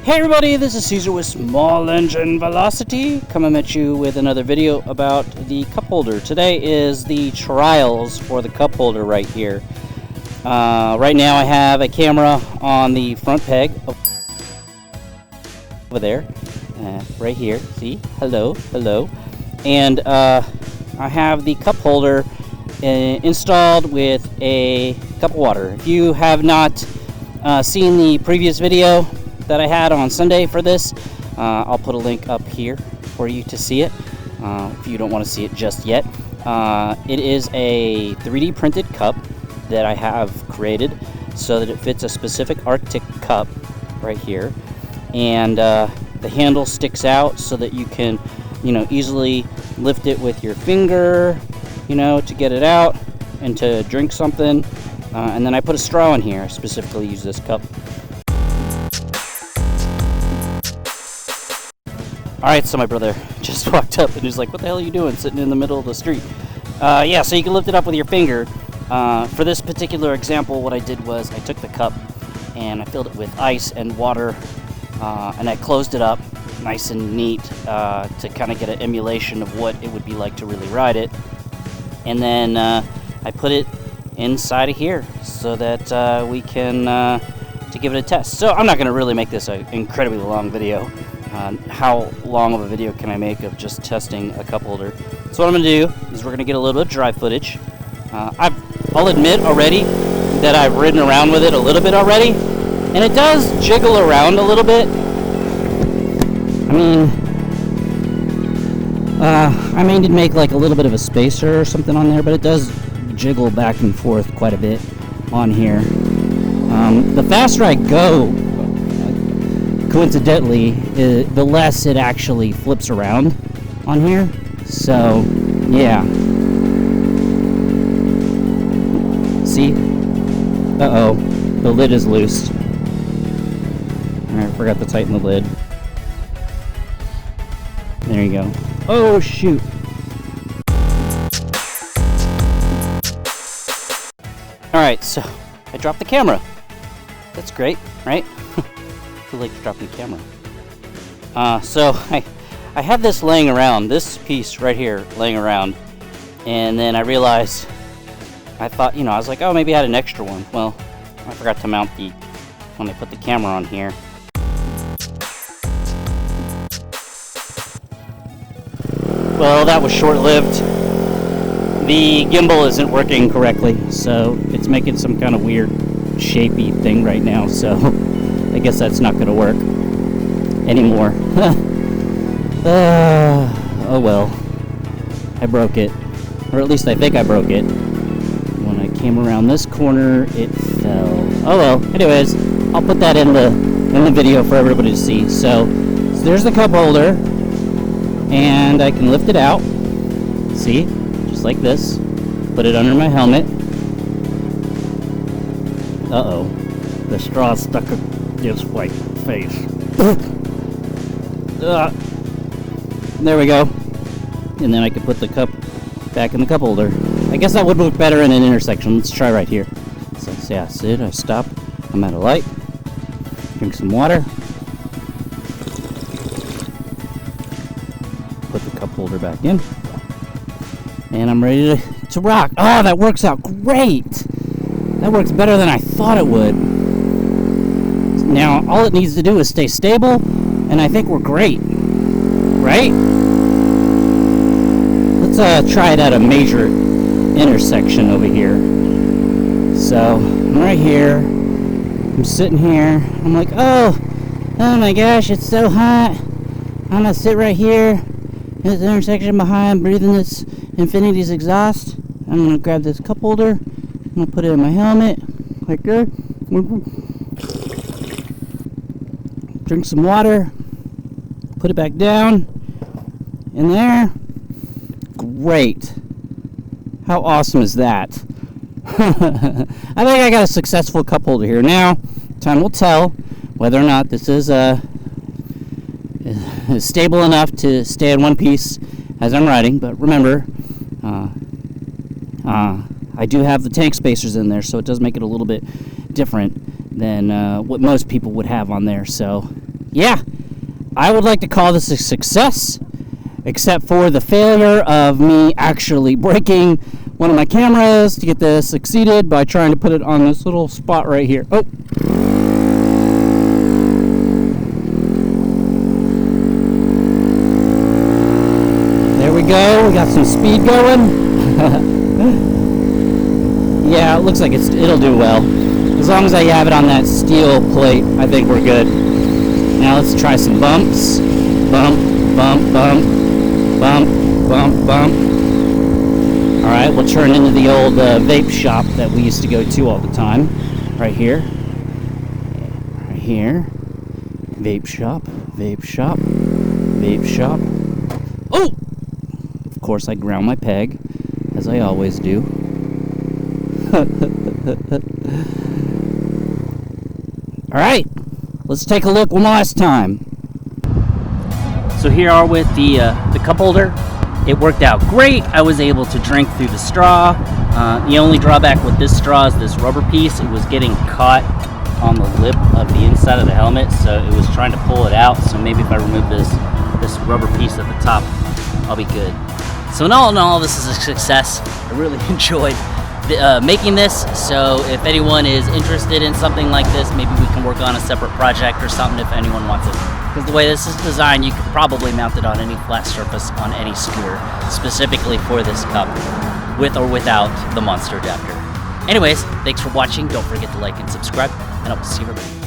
Hey everybody, this is Caesar with SmallEngineVelocity, coming at you with another video about the cup holder. Today is the trials for the cup holder right here. Right now I have a camera on the front peg over there, right here, see, hello, and I have the cup holder installed with a cup of water. If you have not seen the previous video that I had on Sunday for this, I'll put a link up here for you to see it if you don't want to see it just yet. It is a 3D printed cup that I have created so that it fits a specific Arctic cup right here, and the handle sticks out so that you can easily lift it with your finger to get it out and to drink something, and then I put a straw in here. I specifically use this cup. Alright, so my brother just walked up and he's like, what the hell are you doing sitting in the middle of the street? Yeah, so you can lift it up with your finger. For this particular example, what I did was I took the cup and I filled it with ice and water, and I closed it up nice and neat to kind of get an emulation of what it would be like to really ride it. And then I put it inside of here so that we can to give it a test. So I'm not going to really make this an incredibly long video. How long of a video can I make of just testing a cup holder? So what I'm going to do is we're going to get a little bit of dry footage. I'll admit already that I've ridden around with it a little bit already, and it does jiggle around a little bit. I may need to make like a little bit of a spacer or something on there, but it does jiggle back and forth quite a bit on here. The faster I go, coincidentally, the less it actually flips around on here. So, yeah. See? Uh-oh. The lid is loose. Alright, I forgot to tighten the lid. There you go. Oh, shoot. Alright, so I dropped the camera. That's great, right? Too late to drop the camera. So I have this laying around, this piece right here laying around, and then I realized, I thought, I was like, oh, maybe I had an extra one. Well, I forgot to mount when I put the camera on here. Well, that was short-lived. The gimbal isn't working correctly, so it's making some kind of weird shapey thing right now, so I guess that's not going to work anymore. Oh well. I broke it. Or at least I think I broke it. When I came around this corner, it fell. Oh well. Anyways, I'll put that in the video for everybody to see. So there's the cup holder, and I can lift it out. See? Just like this. Put it under my helmet. Uh-oh. The straw stuck against my face. There we go. And then I can put the cup back in the cup holder. I guess that would look better in an intersection. Let's try right here. So yeah, sit, I stop, I'm at a light, drink some water, put the cup holder back in, and I'm ready to rock. Oh, that works out great! That works better than I thought it would. Now, all it needs to do is stay stable, and I think we're great. Right? Let's try it at a major intersection over here. So, I'm right here. I'm sitting here. I'm like, oh my gosh, it's so hot. I'm gonna sit right here in this intersection behind, breathing this Infinity's exhaust. I'm gonna grab this cup holder. I'm gonna put it in my helmet, like that. Drink some water. Put it back down. In there. Great. How awesome is that? I think I got a successful cup holder here. Now, time will tell whether or not this is stable enough to stay in one piece as I'm riding. But remember, I do have the tank spacers in there, so it does make it a little bit different than what most people would have on there. So yeah, I would like to call this a success, except for the failure of me actually breaking one of my cameras to get this succeeded by trying to put it on this little spot right here. Oh. There we go. We got some speed going. Yeah, it looks like it'll do well. As long as I have it on that steel plate, I think we're good. Now let's try some bumps. Bump, bump, bump, bump, bump, bump. Alright, we'll turn into the old vape shop that we used to go to all the time. Right here. Right here. Vape shop, vape shop, vape shop. Oh! Of course I ground my peg, as I always do. Alright, let's take a look one last time. So here are with the cup holder. It worked out great. I was able to drink through the straw. The only drawback with this straw is this rubber piece. It was getting caught on the lip of the inside of the helmet, so it was trying to pull it out. So maybe if I remove this rubber piece at the top, I'll be good. So in all, this is a success. I really enjoyed making this, so if anyone is interested in something like this, maybe we can work on a separate project or something if anyone wants it. Because the way this is designed, you could probably mount it on any flat surface on any scooter, specifically for this cup, with or without the monster adapter. Anyways, thanks for watching. Don't forget to like and subscribe, and I'll see you everybody.